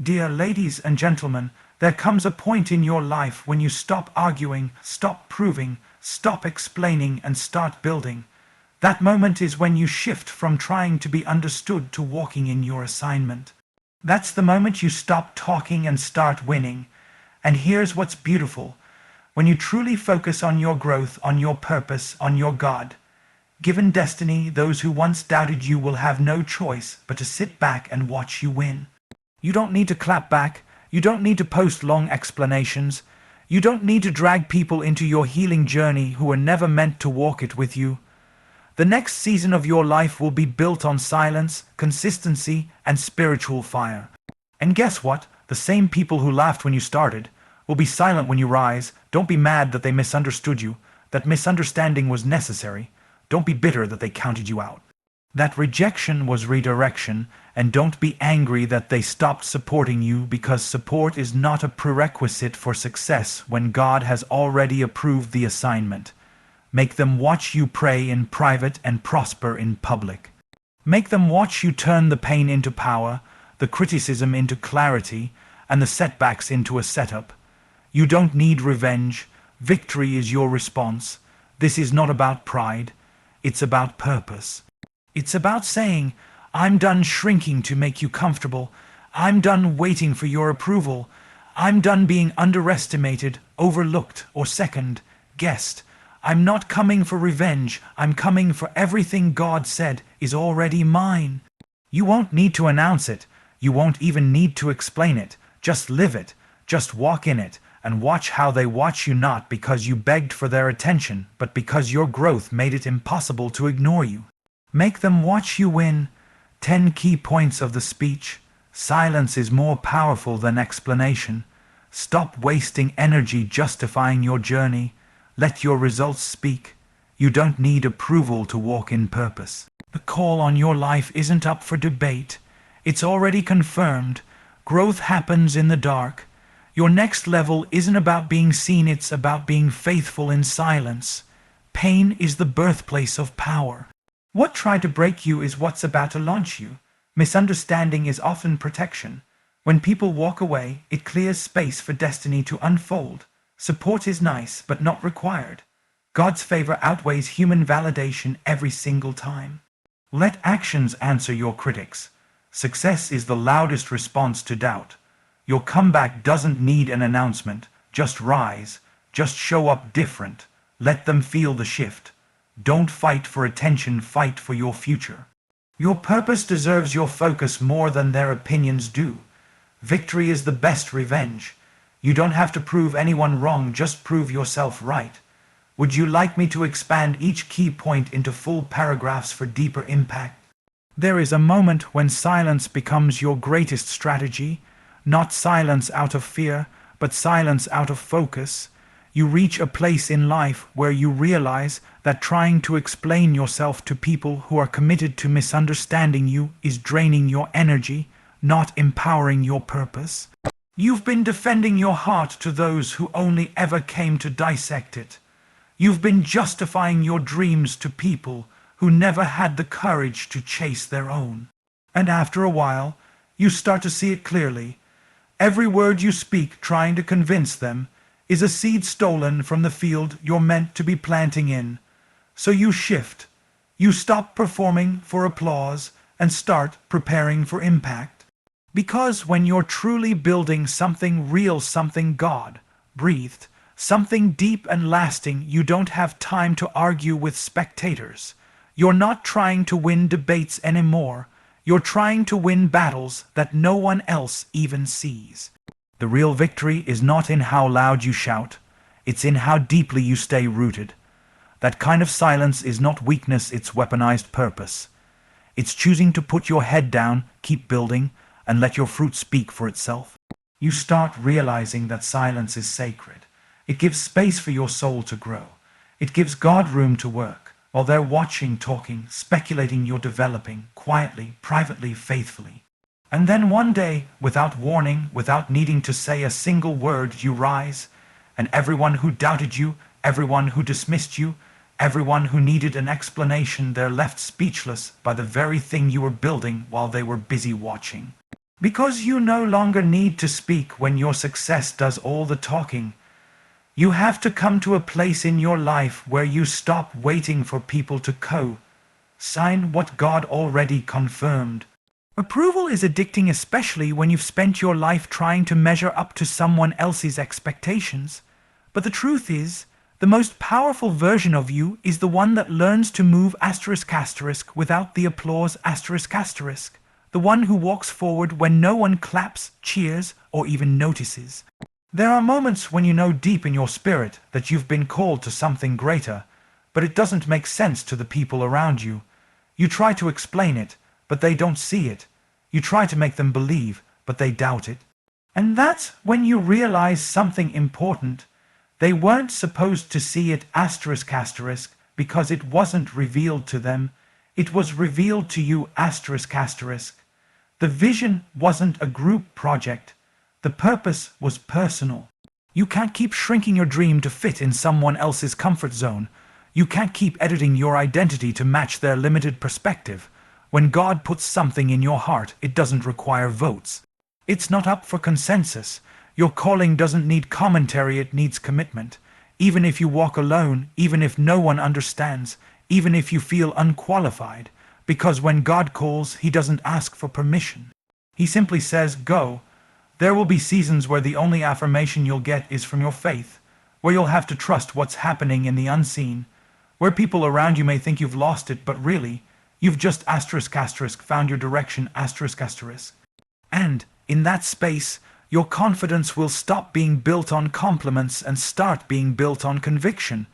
Dear ladies and gentlemen, there comes a point in your life when you stop arguing, stop proving, stop explaining, and start building. That moment is when you shift from trying to be understood to walking in your assignment. That's the moment you stop talking and start winning. And here's what's beautiful. When you truly focus on your growth, on your purpose, on your God, given destiny, those who once doubted you will have no choice but to sit back and watch you win. You don't need to clap back. You don't need to post long explanations. You don't need to drag people into your healing journey who were never meant to walk it with you. The next season of your life will be built on silence, consistency, and spiritual fire. And guess what? The same people who laughed when you started will be silent when you rise. Don't be mad that they misunderstood you. That misunderstanding was necessary. Don't be bitter that they counted you out. That rejection was redirection, and don't be angry that they stopped supporting you, because support is not a prerequisite for success when God has already approved the assignment. Make them watch you pray in private and prosper in public. Make them watch you turn the pain into power, the criticism into clarity, and the setbacks into a setup. You don't need revenge. Victory is your response. This is not about pride. It's about purpose. It's about saying, I'm done shrinking to make you comfortable. I'm done waiting for your approval. I'm done being underestimated, overlooked, or second-guessed. I'm not coming for revenge. I'm coming for everything God said is already mine. You won't need to announce it. You won't even need to explain it. Just live it. Just walk in it. And watch how they watch you, not because you begged for their attention, but because your growth made it impossible to ignore you. Make them watch you win. 10 key points of the speech. Silence is more powerful than explanation. Stop wasting energy justifying your journey. Let your results speak. You don't need approval to walk in purpose. The call on your life isn't up for debate. It's already confirmed. Growth happens in the dark. Your next level isn't about being seen, it's about being faithful in silence. Pain is the birthplace of power. What tried to break you is what's about to launch you. Misunderstanding is often protection. When people walk away, it clears space for destiny to unfold. Support is nice, but not required. God's favor outweighs human validation every single time. Let actions answer your critics. Success is the loudest response to doubt. Your comeback doesn't need an announcement. Just rise. Just show up different. Let them feel the shift. Don't fight for attention, fight for your future. Your purpose deserves your focus more than their opinions do. Victory is the best revenge. You don't have to prove anyone wrong, just prove yourself right. Would you like me to expand each key point into full paragraphs for deeper impact? There is a moment when silence becomes your greatest strategy, not silence out of fear, but silence out of focus. You reach a place in life where you realize that trying to explain yourself to people who are committed to misunderstanding you is draining your energy, not empowering your purpose. You've been defending your heart to those who only ever came to dissect it. You've been justifying your dreams to people who never had the courage to chase their own. And after a while, you start to see it clearly. Every word you speak trying to convince them is a seed stolen from the field you're meant to be planting in. So you shift. You stop performing for applause and start preparing for impact. Because when you're truly building something real, something God-breathed, something deep and lasting, you don't have time to argue with spectators. You're not trying to win debates anymore. You're trying to win battles that no one else even sees. The real victory is not in how loud you shout. It's in how deeply you stay rooted. That kind of silence is not weakness, it's weaponized purpose. It's choosing to put your head down, keep building, and let your fruit speak for itself. You start realizing that silence is sacred. It gives space for your soul to grow. It gives God room to work, while they're watching, talking, speculating you're developing, quietly, privately, faithfully. And then one day, without warning, without needing to say a single word, you rise, and everyone who doubted you, everyone who dismissed you, everyone who needed an explanation, they're left speechless by the very thing you were building while they were busy watching. Because you no longer need to speak when your success does all the talking. You have to come to a place in your life where you stop waiting for people to sign what God already confirmed. Approval is addicting, especially when you've spent your life trying to measure up to someone else's expectations. But the truth is, the most powerful version of you is the one that learns to move *** without the applause ***, the one who walks forward when no one claps, cheers, or even notices. There are moments when you know deep in your spirit that you've been called to something greater, but it doesn't make sense to the people around you. You try to explain it, but they don't see it. You try to make them believe, but they doubt it. And that's when you realize something important. They weren't supposed to see it *** because it wasn't revealed to them. It was revealed to you ***. The vision wasn't a group project. The purpose was personal. You can't keep shrinking your dream to fit in someone else's comfort zone. You can't keep editing your identity to match their limited perspective. When God puts something in your heart, it doesn't require votes. It's not up for consensus. Your calling doesn't need commentary, it needs commitment. Even if you walk alone, even if no one understands, even if you feel unqualified. Because when God calls, He doesn't ask for permission. He simply says, go. There will be seasons where the only affirmation you'll get is from your faith, where you'll have to trust what's happening in the unseen, where people around you may think you've lost it, but really, you've just *** found your direction ***. And, in that space, your confidence will stop being built on compliments and start being built on conviction.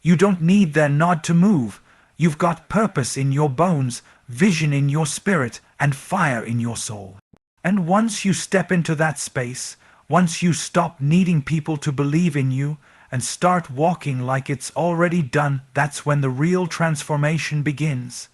You don't need their nod to move. You've got purpose in your bones, vision in your spirit, and fire in your soul. And once you step into that space, once you stop needing people to believe in you, and start walking like it's already done, that's when the real transformation begins.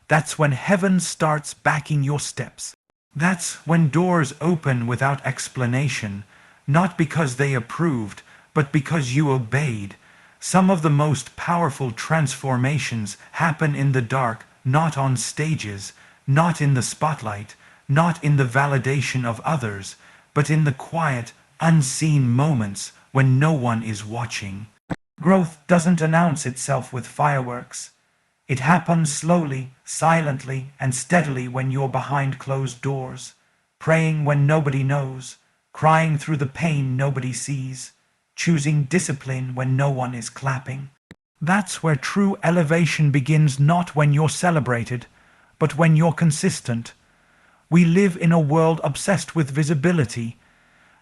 That's when heaven starts backing your steps. That's when doors open without explanation, not because they approved, but because you obeyed. Some of the most powerful transformations happen in the dark, not on stages, not in the spotlight, not in the validation of others, but in the quiet, unseen moments when no one is watching. Growth doesn't announce itself with fireworks. It happens slowly, silently, and steadily when you're behind closed doors, praying when nobody knows, crying through the pain nobody sees, choosing discipline when no one is clapping. That's where true elevation begins, not when you're celebrated, but when you're consistent. We live in a world obsessed with visibility.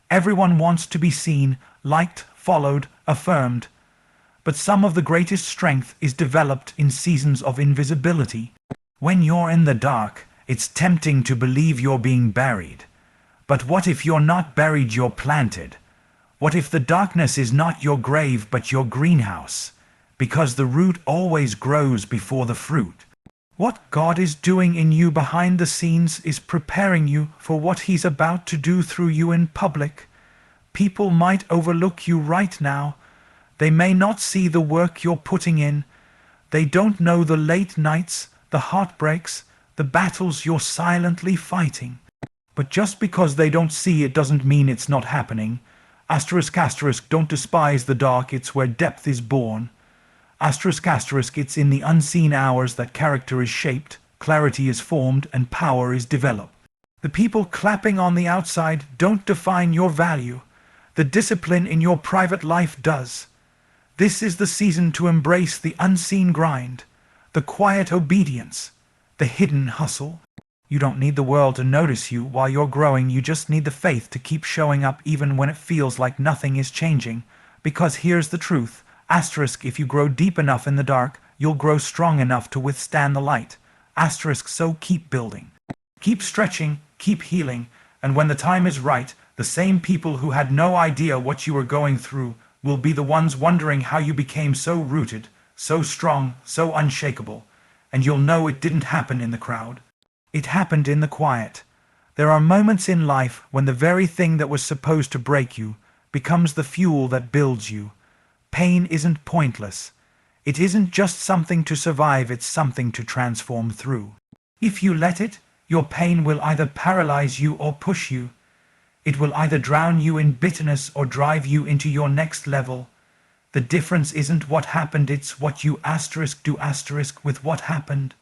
Everyone wants to be seen, liked, followed, affirmed. But some of the greatest strength is developed in seasons of invisibility. When you're in the dark, it's tempting to believe you're being buried. But what if you're not buried, you're planted? What if the darkness is not your grave but your greenhouse? Because the root always grows before the fruit. What God is doing in you behind the scenes is preparing you for what He's about to do through you in public. People might overlook you right now. They may not see the work you're putting in. They don't know the late nights, the heartbreaks, the battles you're silently fighting. But just because they don't see it doesn't mean it's not happening. ***, don't despise the dark, it's where depth is born. ***, it's in the unseen hours that character is shaped, clarity is formed, and power is developed. The people clapping on the outside don't define your value. The discipline in your private life does. This is the season to embrace the unseen grind, the quiet obedience, the hidden hustle. You don't need the world to notice you while you're growing, you just need the faith to keep showing up even when it feels like nothing is changing. Because here's the truth, if you grow deep enough in the dark, you'll grow strong enough to withstand the light. So keep building. Keep stretching, keep healing, and when the time is right, the same people who had no idea what you were going through will be the ones wondering how you became so rooted, so strong, so unshakable. And you'll know it didn't happen in the crowd. It happened in the quiet. There are moments in life when the very thing that was supposed to break you becomes the fuel that builds you. Pain isn't pointless. It isn't just something to survive, it's something to transform through. If you let it, Your pain will either paralyze you or push you. It will either drown you in bitterness or drive you into your next level. The difference isn't what happened, it's what you do with what happened.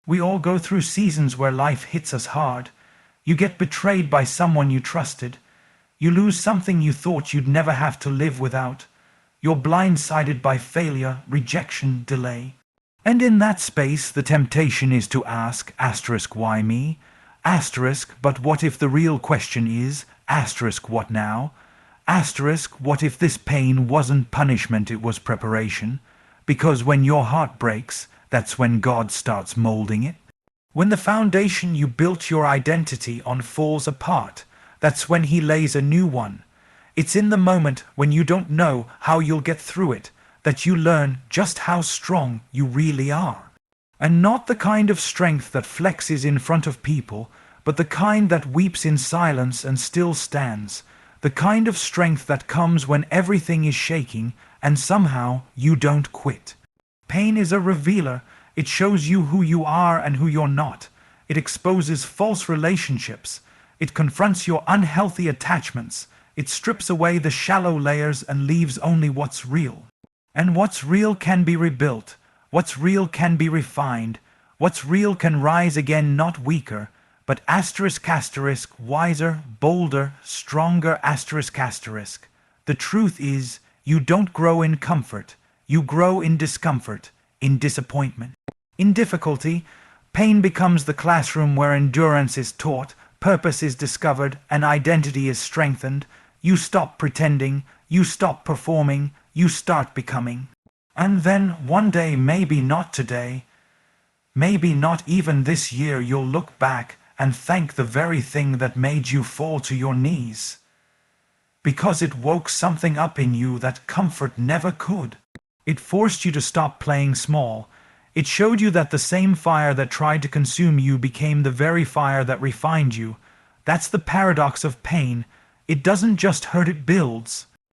We all go through seasons where life hits us hard. You get betrayed by someone you trusted. You lose something you thought you'd never have to live without. You're blindsided by failure, rejection, delay. And in that space, the temptation is to ask, why me? But what if the real question is, what now? What if this pain wasn't punishment, it was preparation? Because when your heart breaks, that's when God starts molding it. When the foundation you built your identity on falls apart, that's when He lays a new one. It's in the moment when you don't know how you'll get through it that you learn just how strong you really are. And not the kind of strength that flexes in front of people, but the kind that weeps in silence and still stands. The kind of strength that comes when everything is shaking and somehow you don't quit. Pain is a revealer. It shows you who you are and who you're not. It exposes false relationships. It confronts your unhealthy attachments. It strips away the shallow layers and leaves only what's real. And what's real can be rebuilt. What's real can be refined. What's real can rise again, not weaker, but wiser, bolder, stronger. The truth is, you don't grow in comfort. You grow in discomfort, in disappointment. In difficulty, pain becomes the classroom where endurance is taught, purpose is discovered, and identity is strengthened. You stop pretending, you stop performing, you start becoming. And then, one day, maybe not today, maybe not even this year, you'll look back and thank the very thing that made you fall to your knees. Because it woke something up in you that comfort never could. It forced you to stop playing small. It showed you that the same fire that tried to consume you became the very fire that refined you. That's the paradox of pain. It doesn't just hurt, it builds.